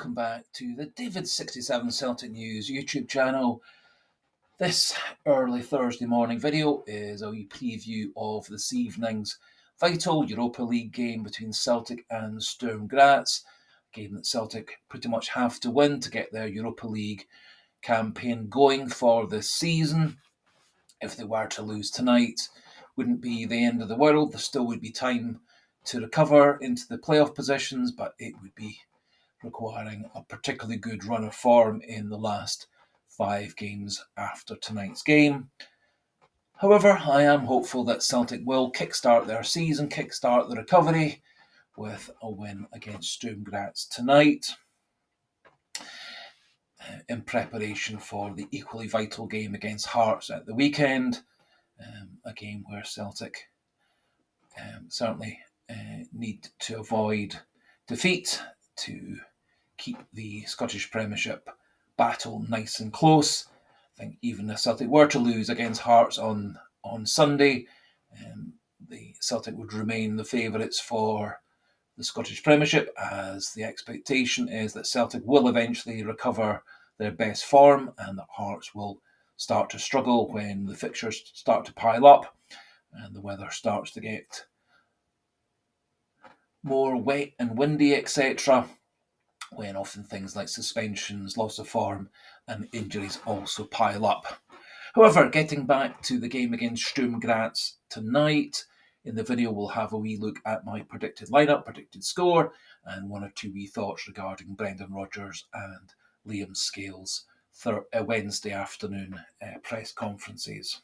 welcome back to the David67 Celtic News YouTube channel. This early Thursday morning video is a wee preview of this evening's vital Europa League game between Celtic and Sturm Graz, a game that Celtic pretty much have to win to get their Europa League campaign going for this season. If they were to lose tonight, wouldn't be the end of the world. There still would be time to recover into the playoff positions, but it would be requiring a particularly good run of form in the last 5 games after tonight's game. However, I am hopeful that Celtic will kickstart their season, kickstart the recovery with a win against Sturm Graz tonight in preparation for the equally vital game against Hearts at the weekend, a game where Celtic certainly need to avoid defeat to keep the Scottish Premiership battle nice and close. I think even if Celtic were to lose against Hearts on Sunday, the Celtic would remain the favourites for the Scottish Premiership, as the expectation is that Celtic will eventually recover their best form and that Hearts will start to struggle when the fixtures start to pile up and the weather starts to get more wet and windy, etc., when often things like suspensions, loss of form and injuries also pile up. However, getting back to the game against Sturm Graz tonight, in the video we'll have a wee look at my predicted lineup, predicted score, and one or two wee thoughts regarding Brendan Rodgers and Liam Scales' Wednesday afternoon press conferences.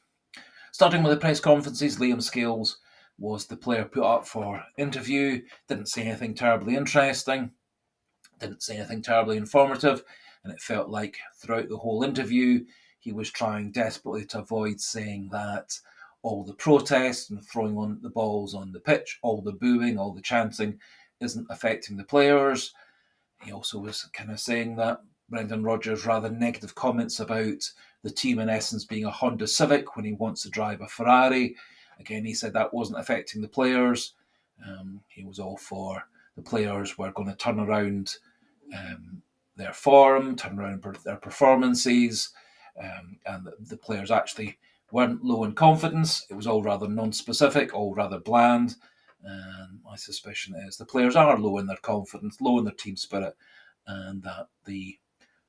Starting with the press conferences, Liam Scales was the player put up for interview, didn't say anything terribly interesting, didn't say anything terribly informative, and it felt like throughout the whole interview he was trying desperately to avoid saying that all the protests and throwing on the balls on the pitch, all the booing, all the chanting isn't affecting the players. He also was kind of saying that Brendan Rodgers' rather negative comments about the team in essence being a Honda Civic when he wants to drive a Ferrari. Again, he said that wasn't affecting the players. He was all for the players were going to turn around their form, turn around their performances, and the players actually weren't low in confidence. It was all rather non-specific, all rather bland. And my suspicion is the players are low in their confidence, low in their team spirit, and that the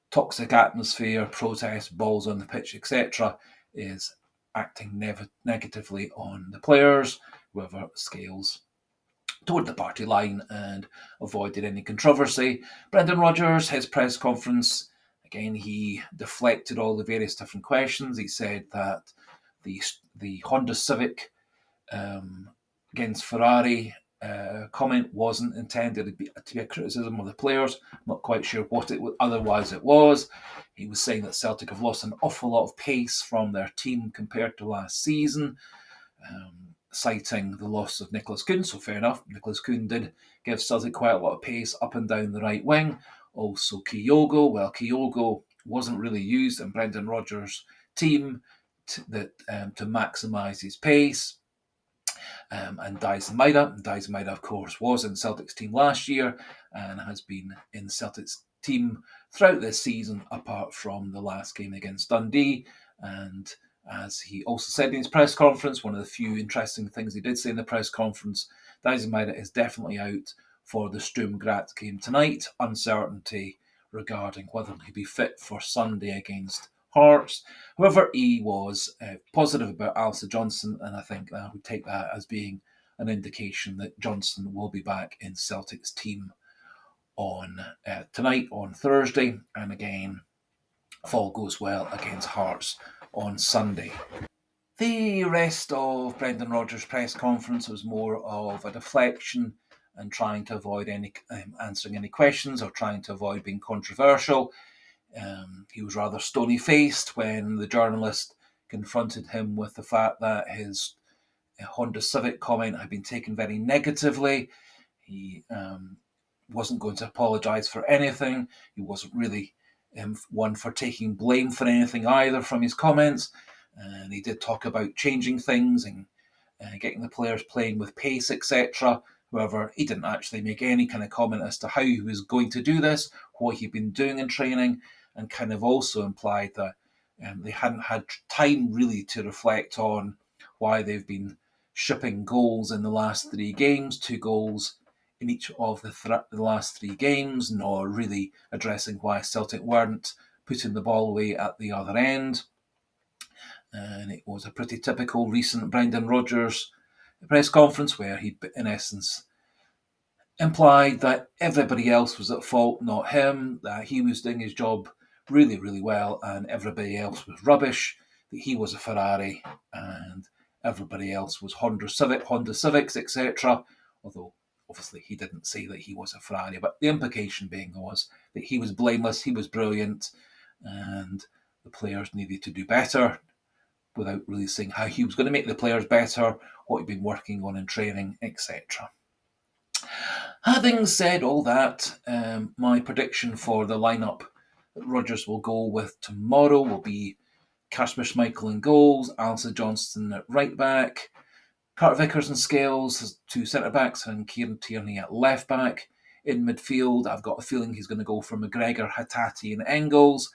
toxic atmosphere, protest, balls on the pitch, etc., is acting negatively on the players. Whoever Scales toward the party line and avoided any controversy. Brendan Rodgers, his press conference, again, he deflected all the various different questions. He said that the Honda Civic against Ferrari comment wasn't intended to be a criticism of the players. I'm not quite sure what it otherwise it was. He was saying that Celtic have lost an awful lot of pace from their team compared to last season, citing the loss of Nicholas Kuhn. So fair enough, Nicholas Kuhn did give Celtic quite a lot of pace up and down the right wing. Also Kyogo, Kyogo wasn't really used in Brendan Rodgers' team to maximise his pace. And Maeda, of course, was in Celtic's team last year and has been in Celtic's team throughout this season, apart from the last game against Dundee. And as he also said in his press conference, one of the few interesting things he did say in the press conference, Maeda is definitely out for the Sturm Graz game tonight. Uncertainty regarding whether he'll be fit for Sunday against Hearts. However, he was positive about Alistair Johnston, and I think I would take that as being an indication that Johnston will be back in Celtic's team on tonight, on Thursday, and again, if all goes well, against Hearts on Sunday. The rest of Brendan Rodgers' press conference was more of a deflection and trying to avoid any answering any questions or trying to avoid being controversial. He was rather stony-faced when the journalist confronted him with the fact that his Honda Civic comment had been taken very negatively. He wasn't going to apologise for anything. He wasn't really one for taking blame for anything either from his comments. And he did talk about changing things and getting the players playing with pace, etc. However, he didn't actually make any kind of comment as to how he was going to do this, what he'd been doing in training, and kind of also implied that they hadn't had time really to reflect on why they've been shipping goals in the last 3 games, 2 goals in each of the last 3 games, nor really addressing why Celtic weren't putting the ball away at the other end. And it was a pretty typical recent Brendan Rodgers press conference where he, in essence, implied that everybody else was at fault, not him, that he was doing his job really, really well, and everybody else was rubbish, that he was a Ferrari, and everybody else was Honda Civics, etc. Although, obviously, he didn't say that he was a Ferrari, but the implication being was that he was blameless, he was brilliant, and the players needed to do better, without really saying how he was going to make the players better, what he'd been working on in training, etc. Having said all that, my prediction for the lineup that Rodgers will go with tomorrow will be Kasper Schmeichel in goals, Alistair Johnston at right back, Carter Vickers and Scales as 2 centre backs, and Kieran Tierney at left back. In midfield, I've got a feeling he's going to go for McGregor, Hatate, and Engels,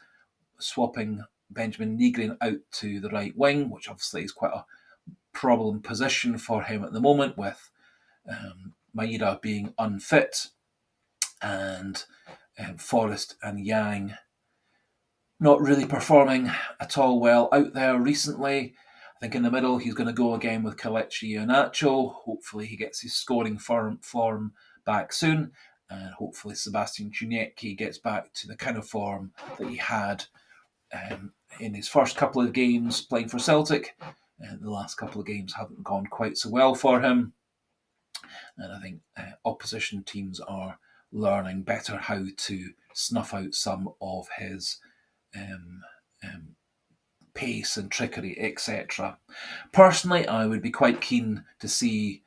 swapping Benjamin Nygren out to the right wing, which obviously is quite a problem position for him at the moment, with Maeda being unfit, and Forrest and Yang not really performing at all well out there recently. I think in the middle he's going to go again with Kelechi Iheanacho. Hopefully he gets his scoring form back soon, and hopefully Sebastian Chuniecki gets back to the kind of form that he had in his first couple of games playing for Celtic. The last couple of games haven't gone quite so well for him. And I think opposition teams are learning better how to snuff out some of his pace and trickery, etc. Personally, I would be quite keen to see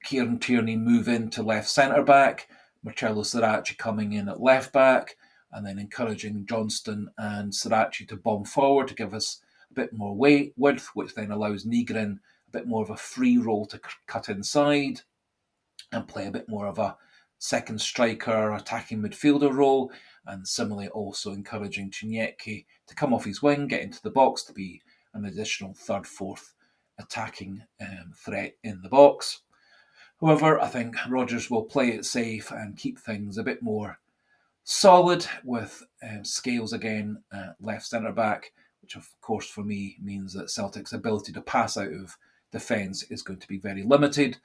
Kieran Tierney move into left centre back, Marcello Sirachi coming in at left back, and then encouraging Johnston and Sirachi to bomb forward to give us a bit more width, which then allows Nygren a bit more of a free role to cut inside and play a bit more of a second striker, attacking midfielder role, and similarly also encouraging Chuniecki to come off his wing, get into the box to be an additional third, fourth attacking threat in the box. However, I think Rodgers will play it safe and keep things a bit more solid with Scales again left centre back, which of course for me means that Celtic's ability to pass out of defence is going to be very limited,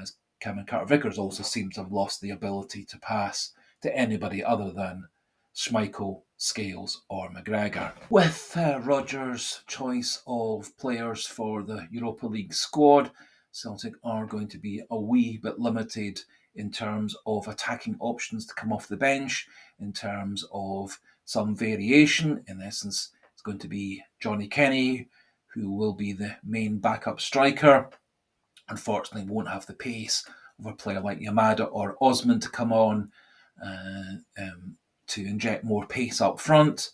as Cameron Carter-Vickers also seems to have lost the ability to pass to anybody other than Schmeichel, Scales or McGregor. With Rodgers' choice of players for the Europa League squad, Celtic are going to be a wee bit limited in terms of attacking options to come off the bench, in terms of some variation. In essence, it's going to be Johnny Kenny, who will be the main backup striker. Unfortunately, won't have the pace of a player like Maeda or Osman to come on to inject more pace up front.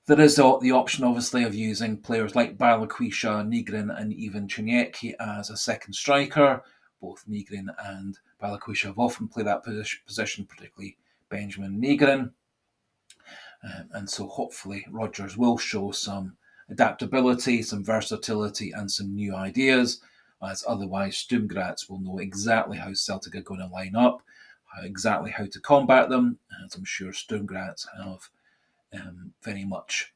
There is the option, obviously, of using players like Balikwisha, Nygren, and even Chuniecki as a second striker. Both Nygren and Balikwisha have often played that position, particularly Benjamin Nygren. And so hopefully Rodgers will show some adaptability, some versatility, and some new ideas, as otherwise Sturm Graz will know exactly how Celtic are going to line up, exactly how to combat them, as I'm sure Sturm Graz have very much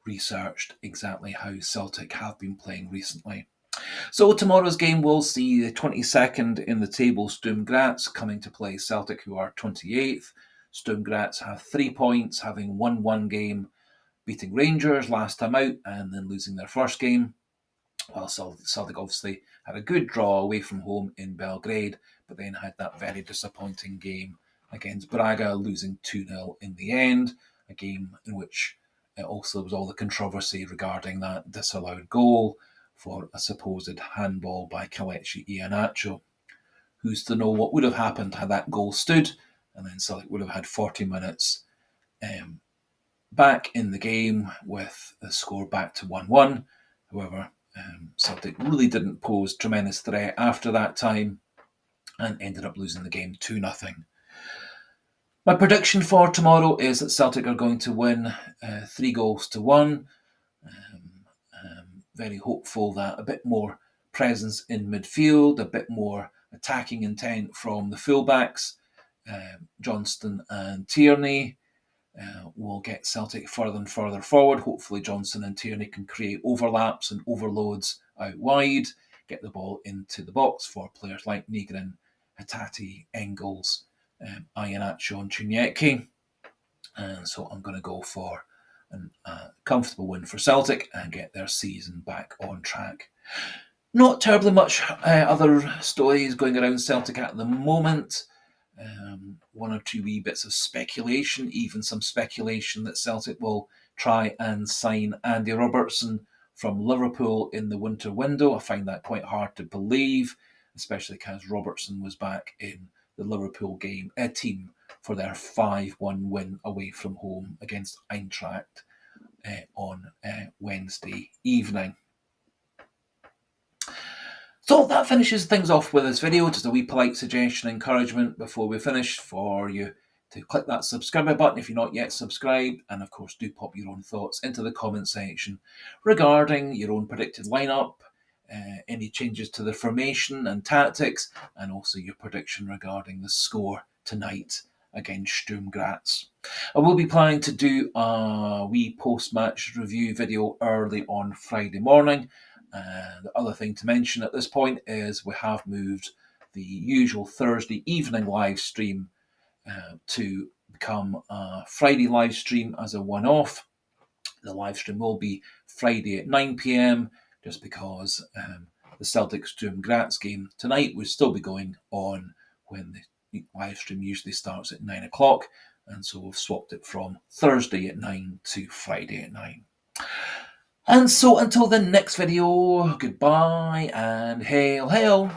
researched exactly how Celtic have been playing recently. So tomorrow's game will see the 22nd in the table Sturm Graz coming to play Celtic, who are 28th. Sturm Graz have 3 points, having won one game, beating Rangers last time out and then losing their first game. While Celtic obviously had a good draw away from home in Belgrade, but then had that very disappointing game against Braga, losing 2-0 in the end, a game in which also was all the controversy regarding that disallowed goal for a supposed handball by Kelechi Iheanacho. Who's to know what would have happened had that goal stood, and then Celtic would have had 40 minutes back in the game with the score back to 1-1. However, Celtic really didn't pose tremendous threat after that time and ended up losing the game 2-0. My prediction for tomorrow is that Celtic are going to win 3-1. Very hopeful that a bit more presence in midfield, a bit more attacking intent from the fullbacks, Johnston and Tierney, will get Celtic further and further forward. Hopefully Johnson and Tierney can create overlaps and overloads out wide, get the ball into the box for players like Negrin, Hatate, Engels, Iheanacho and Chinyeki. And so I'm going to go for a comfortable win for Celtic and get their season back on track. Not terribly much other stories going around Celtic at the moment. One or two wee bits of speculation, even some speculation that Celtic will try and sign Andy Robertson from Liverpool in the winter window. I find that quite hard to believe, especially because Robertson was back in the Liverpool team for their 5-1 win away from home against Eintracht on Wednesday evening. So that finishes things off with this video. Just a wee polite suggestion, encouragement before we finish for you to click that subscribe button if you're not yet subscribed, and of course do pop your own thoughts into the comment section regarding your own predicted lineup, any changes to the formation and tactics, and also your prediction regarding the score tonight against Sturm Graz. I will be planning to do a wee post-match review video early on Friday morning. And the other thing to mention at this point is we have moved the usual Thursday evening live stream to become a Friday live stream as a one-off. The live stream will be Friday at 9 p.m. just because the Celtic Sturm Graz game tonight will still be going on when the live stream usually starts at 9 o'clock. And so we've swapped it from Thursday at 9 to Friday at 9. And so until the next video, goodbye and hail, hail.